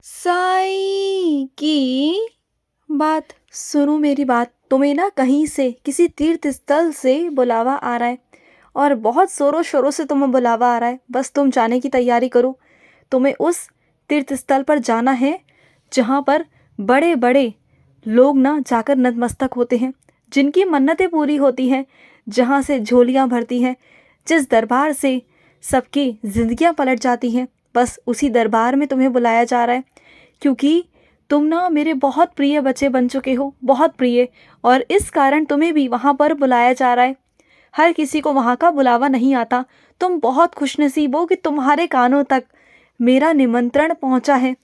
साईं की बात सुनो, मेरी बात। तुम्हें ना कहीं से किसी तीर्थ स्थल से बुलावा आ रहा है और बहुत ज़ोरों शोरों से तुम्हें बुलावा आ रहा है। बस तुम जाने की तैयारी करो। तुम्हें उस तीर्थ स्थल पर जाना है जहाँ पर बड़े बड़े लोग ना जाकर नतमस्तक होते हैं, जिनकी मन्नतें पूरी होती हैं, जहाँ से झोलियाँ भरती हैं, जिस दरबार से सबकी जिंदगियाँ पलट जाती हैं। बस उसी दरबार में तुम्हें बुलाया जा रहा है, क्योंकि तुम ना मेरे बहुत प्रिय बच्चे बन चुके हो, बहुत प्रिय। और इस कारण तुम्हें भी वहाँ पर बुलाया जा रहा है। हर किसी को वहाँ का बुलावा नहीं आता। तुम बहुत खुशनसीब हो कि तुम्हारे कानों तक मेरा निमंत्रण पहुँचा है।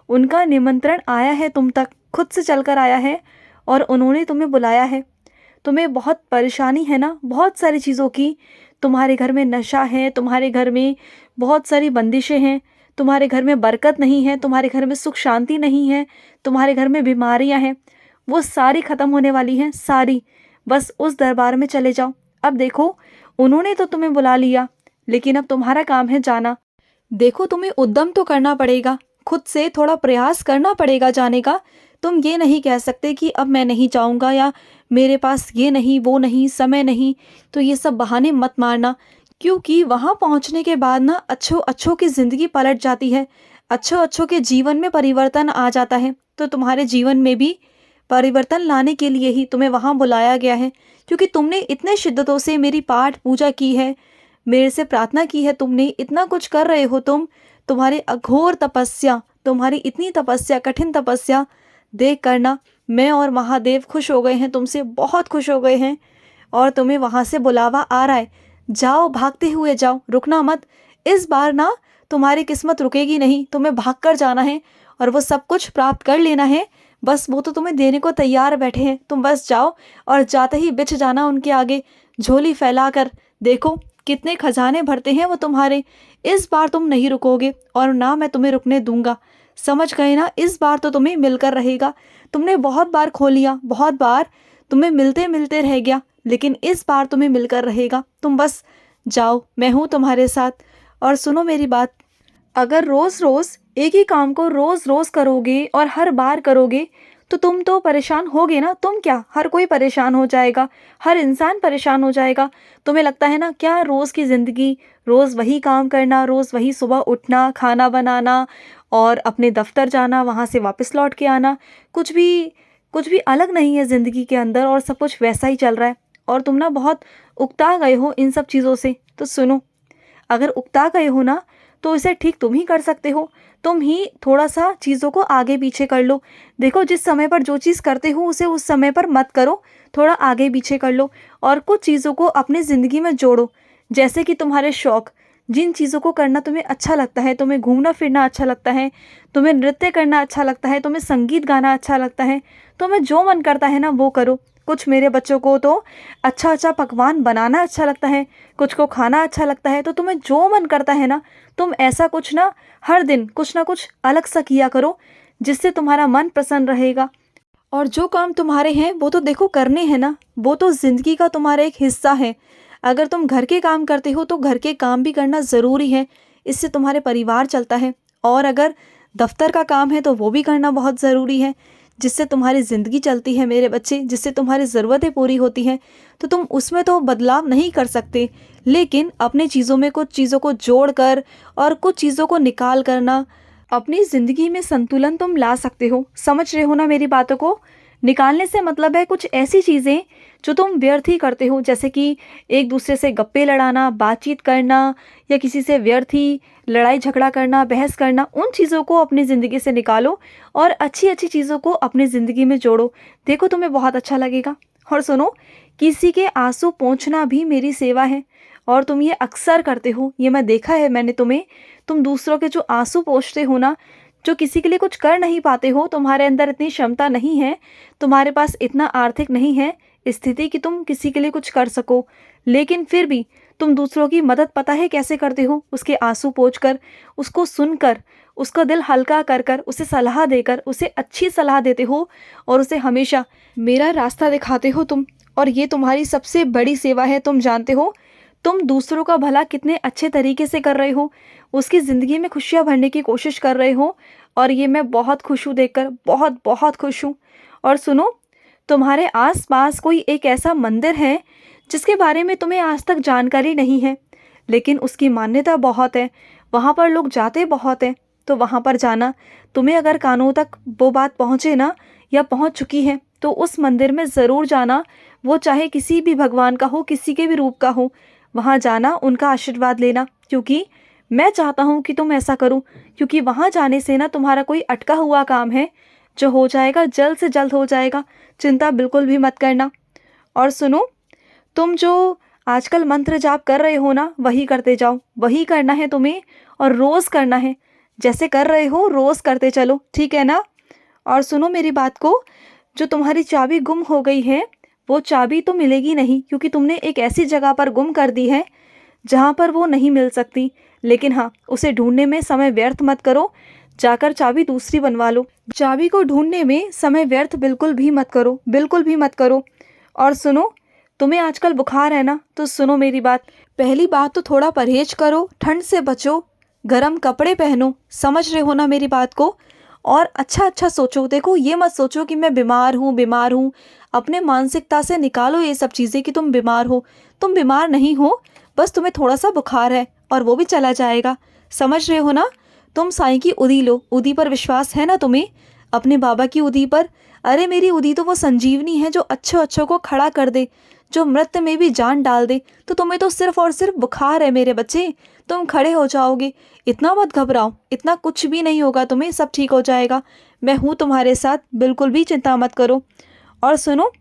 उनका निमंत्रण आया है तुम तक, खुद से चलकर आया है और उन्होंने तुम्हें बुलाया है। तुम्हें बहुत परेशानी है ना, बहुत सारी चीज़ों की। तुम्हारे घर में नशा है, तुम्हारे घर में बहुत सारी बंदिशें हैं, तुम्हारे घर में बरकत नहीं है, तुम्हारे घर में सुख शांति नहीं है, तुम्हारे घर में बीमारियां हैं। वो सारी ख़त्म होने वाली हैं, सारी। बस उस दरबार में चले जाओ। अब देखो, उन्होंने तो तुम्हें बुला लिया, लेकिन अब तुम्हारा काम है जाना। देखो, तुम्हें उद्यम तो करना पड़ेगा, खुद से थोड़ा प्रयास करना पड़ेगा जाने का। तुम ये नहीं कह सकते कि अब मैं नहीं जाऊंगा, या मेरे पास ये नहीं, वो नहीं, समय नहीं। तो ये सब बहाने मत मारना, क्योंकि वहाँ पहुँचने के बाद ना अच्छों अच्छों की ज़िंदगी पलट जाती है, अच्छों अच्छों के जीवन में परिवर्तन आ जाता है। तो तुम्हारे जीवन में भी परिवर्तन लाने के लिए ही तुम्हें वहाँ बुलाया गया है, क्योंकि तुमने इतने शिद्दतों से मेरी पाठ पूजा की है, मेरे से प्रार्थना की है, तुमने इतना कुछ कर रहे हो। तुम्हारी अघोर तपस्या, तुम्हारी इतनी तपस्या, कठिन तपस्या देख करना मैं और महादेव खुश हो गए हैं, तुमसे बहुत खुश हो गए हैं। और तुम्हें वहाँ से बुलावा आ रहा है। जाओ, भागते हुए जाओ, रुकना मत। इस बार ना तुम्हारी किस्मत रुकेगी नहीं, तुम्हें भाग कर जाना है और वो सब कुछ प्राप्त कर लेना है। बस वो तो तुम्हें देने को तैयार बैठे हैं, तुम बस जाओ और जाते ही बिछ जाना उनके आगे, झोली फैला कर। देखो कितने खजाने भरते हैं वो तुम्हारे। इस बार तुम नहीं रुकोगे और ना मैं तुम्हें रुकने दूंगा, समझ गए ना। इस बार तो तुम्हें मिलकर रहेगा। तुमने बहुत बार खो लिया, बहुत बार तुम्हें मिलते मिलते रह गया, लेकिन इस बार तुम्हें मिलकर रहेगा। तुम बस जाओ, मैं हूँ तुम्हारे साथ। और सुनो मेरी बात, अगर रोज़ रोज़ एक ही काम को रोज़ रोज़ करोगे और हर बार करोगे, तो तुम तो परेशान होगे ना। तुम क्या, हर कोई परेशान हो जाएगा, हर इंसान परेशान हो जाएगा। तुम्हें लगता है ना, क्या रोज़ की ज़िंदगी, रोज़ वही काम करना, रोज़ वही सुबह उठना, खाना बनाना और अपने दफ्तर जाना, वहाँ से वापस लौट के आना, कुछ भी अलग नहीं है ज़िंदगी के अंदर, और सब कुछ वैसा ही चल रहा है। और तुम ना बहुत उकता गए हो इन सब चीज़ों से। तो सुनो, अगर उकता गए हो ना, तो इसे ठीक तुम ही कर सकते हो। तुम ही थोड़ा सा चीज़ों को आगे पीछे कर लो। देखो, जिस समय पर जो चीज़ करते हो उसे उस समय पर मत करो, थोड़ा आगे पीछे कर लो और कुछ चीज़ों को अपनी ज़िंदगी में जोड़ो। जैसे कि तुम्हारे शौक़, जिन चीज़ों को करना तुम्हें अच्छा लगता है, तुम्हें घूमना फिरना अच्छा लगता है, तुम्हें नृत्य करना अच्छा लगता है, तुम्हें संगीत गाना अच्छा लगता है, तुम्हें जो मन करता है ना वो करो। कुछ मेरे बच्चों को तो अच्छा अच्छा पकवान बनाना अच्छा लगता है, कुछ को खाना अच्छा लगता है। तो तुम्हें जो मन करता है ना, तुम ऐसा कुछ ना हर दिन कुछ ना कुछ अलग सा किया करो, जिससे तुम्हारा मन प्रसन्न रहेगा। और जो काम तुम्हारे हैं वो तो देखो करने हैं ना, वो तो ज़िंदगी का तुम्हारा एक हिस्सा है। अगर तुम घर के काम करते हो तो घर के काम भी करना ज़रूरी है, इससे तुम्हारे परिवार चलता है। और अगर दफ्तर का काम है तो वो भी करना बहुत ज़रूरी है, जिससे तुम्हारी ज़िंदगी चलती है मेरे बच्चे, जिससे तुम्हारी ज़रूरतें पूरी होती हैं। तो तुम उसमें तो बदलाव नहीं कर सकते, लेकिन अपनी चीज़ों में कुछ चीज़ों को जोड़ कर और कुछ चीज़ों को निकाल करना, अपनी ज़िंदगी में संतुलन तुम ला सकते हो। समझ रहे हो ना मेरी बातों को। निकालने से मतलब है कुछ ऐसी चीज़ें जो तुम व्यर्थ ही करते हो, जैसे कि एक दूसरे से गप्पे लड़ाना, बातचीत करना, या किसी से व्यर्थ ही लड़ाई झगड़ा करना, बहस करना। उन चीज़ों को अपनी ज़िंदगी से निकालो और अच्छी अच्छी चीज़ों को अपनी ज़िंदगी में जोड़ो। देखो, तुम्हें बहुत अच्छा लगेगा। और सुनो, किसी के आंसू पोंछना भी मेरी सेवा है, और तुम ये अक्सर करते हो, ये मैं देखा है मैंने तुम्हें। तुम दूसरों के जो आंसू पोंछते हो ना, जो किसी के लिए कुछ कर नहीं पाते हो, तुम्हारे अंदर इतनी क्षमता नहीं है, तुम्हारे पास इतना आर्थिक नहीं है स्थिति कि तुम किसी के लिए कुछ कर सको, लेकिन फिर भी तुम दूसरों की मदद पता है कैसे करते हो? उसके आंसू पोंछ कर, उसको सुनकर, उसका दिल हल्का कर कर, उसे सलाह देकर, उसे अच्छी सलाह देते हो और उसे हमेशा मेरा रास्ता दिखाते हो तुम। और ये तुम्हारी सबसे बड़ी सेवा है। तुम जानते हो, तुम दूसरों का भला कितने अच्छे तरीके से कर रहे हो, उसकी ज़िंदगी में खुशियाँ भरने की कोशिश कर रहे हो, और ये मैं बहुत खुश हूँ देखकर, बहुत बहुत खुश हूँ। और सुनो, तुम्हारे आस-पास कोई एक ऐसा मंदिर है जिसके बारे में तुम्हें आज तक जानकारी नहीं है, लेकिन उसकी मान्यता बहुत है, वहाँ पर लोग जाते बहुत हैं। तो वहाँ पर जाना, तुम्हें अगर कानों तक वो बात पहुँचे ना या पहुँच चुकी है, तो उस मंदिर में ज़रूर जाना। वो चाहे किसी भी भगवान का हो, किसी के भी रूप का हो, वहाँ जाना, उनका आशीर्वाद लेना, क्योंकि मैं चाहता हूँ कि तुम ऐसा करो, क्योंकि वहाँ जाने से ना तुम्हारा कोई अटका हुआ काम है जो हो जाएगा, जल्द से जल्द हो जाएगा। चिंता बिल्कुल भी मत करना। और सुनो, तुम जो आजकल मंत्र जाप कर रहे हो ना, वही करते जाओ, वही करना है तुम्हें, और रोज़ करना है। जैसे कर रहे हो रोज़ करते चलो, ठीक है ना? और सुनो मेरी बात को, जो तुम्हारी चाबी गुम हो गई है, वो चाबी तो मिलेगी नहीं, क्योंकि तुमने एक ऐसी जगह पर गुम कर दी है जहाँ पर वो नहीं मिल सकती। लेकिन हाँ, उसे ढूंढने में समय व्यर्थ मत करो, जाकर चाबी दूसरी बनवा लो। चाबी को ढूंढने में समय व्यर्थ बिल्कुल भी मत करो, बिल्कुल भी मत करो। और सुनो, तुम्हें आजकल बुखार है ना, तो सुनो मेरी बात। पहली बात तो थोड़ा परहेज करो, ठंड से बचो, गर्म कपड़े पहनो, समझ रहे हो ना मेरी बात को? और अच्छा अच्छा सोचो। देखो, ये मत सोचो कि मैं बीमार हूँ, बीमार हूँ। अपने मानसिकता से निकालो ये सब चीज़ें कि तुम बीमार हो। तुम बीमार नहीं हो, बस तुम्हें थोड़ा सा बुखार है, और वो भी चला जाएगा। समझ रहे हो ना? तुम साईं की उदी लो। उदी पर विश्वास है ना तुम्हें? अपने बाबा की उदी पर? अरे मेरी उदी तो वो संजीवनी है जो अच्छों अच्छों को खड़ा कर दे, जो मृत्यु में भी जान डाल दे। तो तुम्हें तो सिर्फ और सिर्फ बुखार है मेरे बच्चे, तुम खड़े हो जाओगे। इतना मत घबराओ, इतना कुछ भी नहीं होगा तुम्हें, सब ठीक हो जाएगा। मैं हूँ तुम्हारे साथ, बिल्कुल भी चिंता मत करो। और सुनो,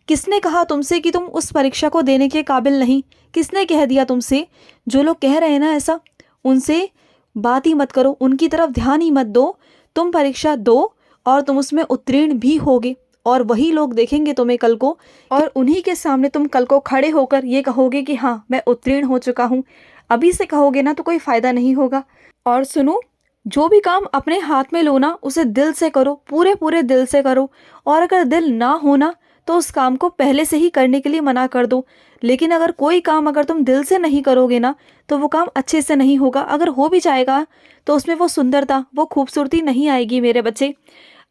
किसने कहा तुमसे कि तुम उस परीक्षा को देने के काबिल नहीं? किसने कह दिया तुमसे? जो लोग कह रहे हैं ना ऐसा, उनसे बात ही मत करो, उनकी तरफ ध्यान ही मत दो। तुम परीक्षा दो, और तुम उसमें उत्तीर्ण भी होगे, और वही लोग देखेंगे तुम्हें कल को, और उन्हीं के सामने तुम कल को खड़े होकर ये कहोगे कि हाँ, मैं उत्तीर्ण हो चुका हूँ। अभी से कहोगे ना तो कोई फ़ायदा नहीं होगा। और सुनो, जो भी काम अपने हाथ में लो ना, उसे दिल से करो, पूरे पूरे दिल से करो। और अगर दिल ना हो ना, तो उस काम को पहले से ही करने के लिए मना कर दो। लेकिन अगर कोई काम अगर तुम दिल से नहीं करोगे ना, तो वो काम अच्छे से नहीं होगा। अगर हो भी जाएगा तो उसमें वो सुंदरता, वो खूबसूरती नहीं आएगी मेरे बच्चे।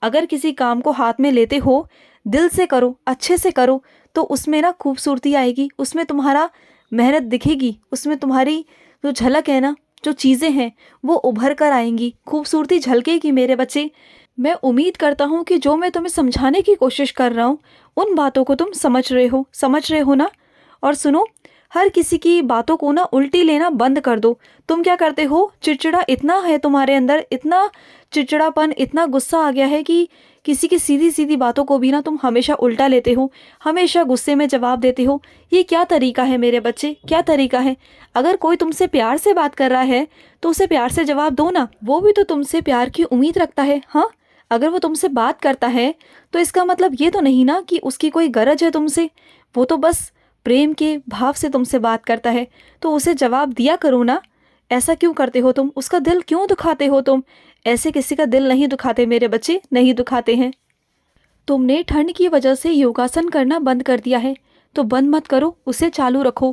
अगर किसी काम को हाथ में लेते हो, दिल से करो, अच्छे से करो, तो उसमें ना खूबसूरती आएगी, उसमें तुम्हारा मेहनत दिखेगी, उसमें तुम्हारी जो झलक है ना, जो चीज़ें हैं, वो उभर कर आएंगी, खूबसूरती झलकेगी मेरे बच्चे। मैं उम्मीद करता हूँ कि जो मैं तुम्हें समझाने की कोशिश कर रहा हूँ, उन बातों को तुम समझ रहे हो ना? और सुनो, हर किसी की बातों को ना उल्टी लेना बंद कर दो। तुम क्या करते हो, चिड़चिड़ा इतना है तुम्हारे अंदर, इतना चिड़चिड़ापन, इतना गुस्सा आ गया है कि किसी की सीधी सीधी बातों को भी ना तुम हमेशा उल्टा लेते हो, हमेशा गुस्से में जवाब देते हो। ये क्या तरीका है मेरे बच्चे, क्या तरीका है? अगर कोई तुमसे प्यार से बात कर रहा है, तो उसे प्यार से जवाब दो ना, वो भी तो तुमसे प्यार की उम्मीद रखता है। हाँ, अगर वो तुमसे बात करता है, तो इसका मतलब ये तो नहीं ना कि उसकी कोई गरज है तुमसे। वो तो बस प्रेम के भाव से तुमसे बात करता है, तो उसे जवाब दिया करो ना। ऐसा क्यों करते हो तुम? उसका दिल क्यों दुखाते हो तुम? ऐसे किसी का दिल नहीं दुखाते मेरे बच्चे, नहीं दुखाते हैं। तुमने ठंड की वजह से योगासन करना बंद कर दिया है, तो बंद मत करो, उसे चालू रखो।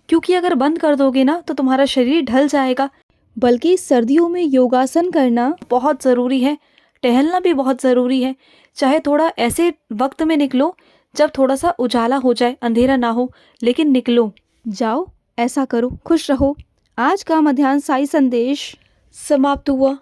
क्योंकि अगर बंद कर दोगे ना, तो तुम्हारा शरीर ढल जाएगा। बल्कि सर्दियों में योगासन करना बहुत ज़रूरी है, टहलना भी बहुत ज़रूरी है। चाहे थोड़ा ऐसे वक्त में निकलो जब थोड़ा सा उजाला हो जाए, अंधेरा ना हो, लेकिन निकलो, जाओ, ऐसा करो, खुश रहो। आज का मध्याह्न साई संदेश समाप्त हुआ।